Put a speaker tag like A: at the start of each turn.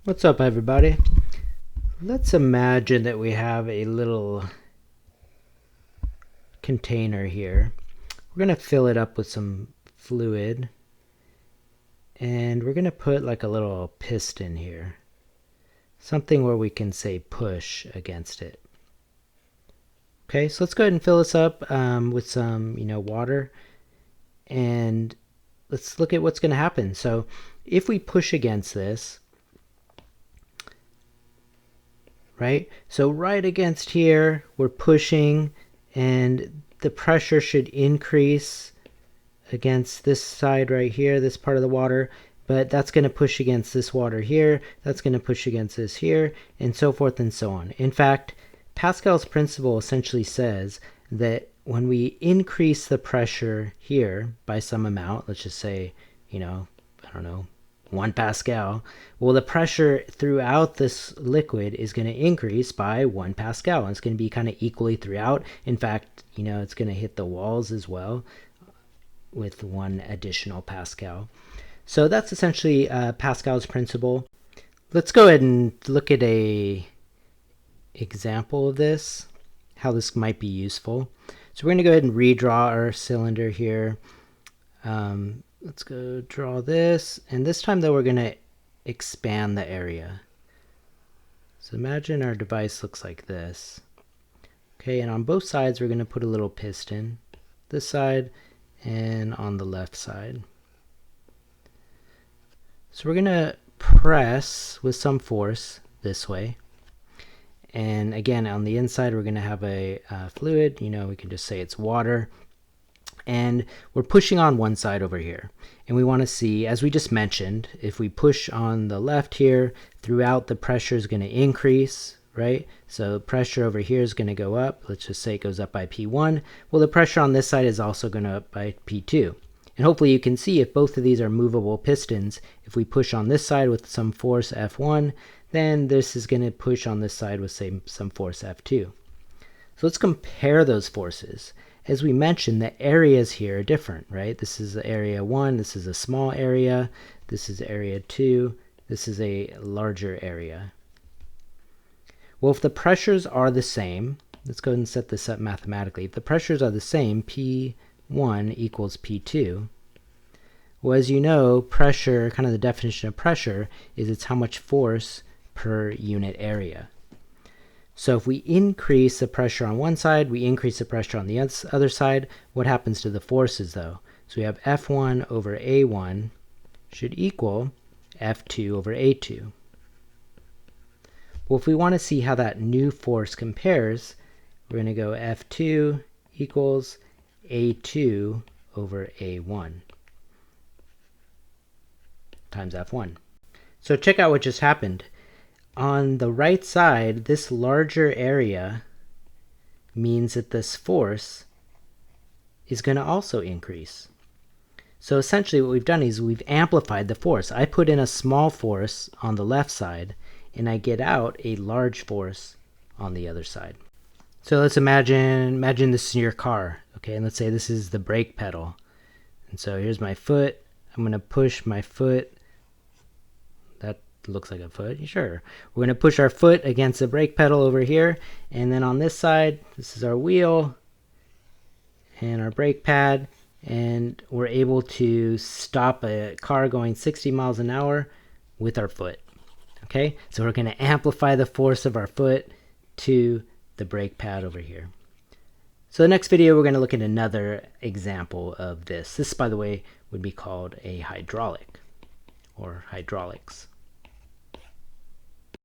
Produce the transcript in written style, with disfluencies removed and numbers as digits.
A: What's up, everybody? Let's imagine that we have a little container here. We're going to fill it up with some fluid, and we're going to put like a little piston here. Something where we can say push against it. Okay, so let's go ahead and fill this up with some, water, and let's look at what's going to happen. So if we push against this, right? So right against here, we're pushing, and the pressure should increase against this side right here, this part of the water, but that's going to push against this water here, that's going to push against this here, and so forth and so on. In fact, Pascal's principle essentially says that when we increase the pressure here by some amount, let's just say, I don't know, 1 Pascal, well, the pressure throughout this liquid is going to increase by 1 Pascal, and it's going to be kind of equally throughout. In fact, it's going to hit the walls as well with 1 additional Pascal. So that's essentially Pascal's principle. Let's go ahead and look at a example of this, how this might be useful. So we're going to go ahead and redraw our cylinder here. Let's go draw this, and this time though we're going to expand the area. So imagine our device looks like this. Okay, and on both sides we're going to put a little piston, this side and on the left side. So we're going to press with some force this way. And again, on the inside we're going to have a fluid, we can just say it's water. And we're pushing on one side over here. And we want to see, as we just mentioned, if we push on the left here, throughout the pressure is going to increase, right? So pressure over here is going to go up. Let's just say it goes up by P1. Well, the pressure on this side is also going to up by P2. And hopefully you can see if both of these are movable pistons, if we push on this side with some force F1, then this is going to push on this side with, say, some force F2. So let's compare those forces. As we mentioned, the areas here are different, right? This is area 1, this is a small area, this is area 2, this is a larger area. Well, if the pressures are the same, let's go ahead and set this up mathematically. If the pressures are the same, P1 equals P2, well, as you know, pressure, kind of the definition of pressure, is it's how much force per unit area. So if we increase the pressure on one side, we increase the pressure on the other side. What happens to the forces though? So we have F1 over A1 should equal F2 over A2. Well, if we want to see how that new force compares, we're going to go F2 equals A2 over A1 times F1. So check out what just happened. On the right side, this larger area means that this force is going to also increase. So essentially what we've done is we've amplified the force. I put in a small force on the left side, and I get out a large force on the other side. So let's imagine this in your car, okay? And let's say this is the brake pedal. And so here's my foot. I'm going to push my foot. That looks like a foot, sure. We're going to push our foot against the brake pedal over here, and then on this side, this is our wheel and our brake pad, and we're able to stop a car going 60 miles an hour with our foot. Okay, so we're going to amplify the force of our foot to the brake pad over here. So the next video, we're going to look at another example of this. This, by the way, would be called a hydraulic or hydraulics.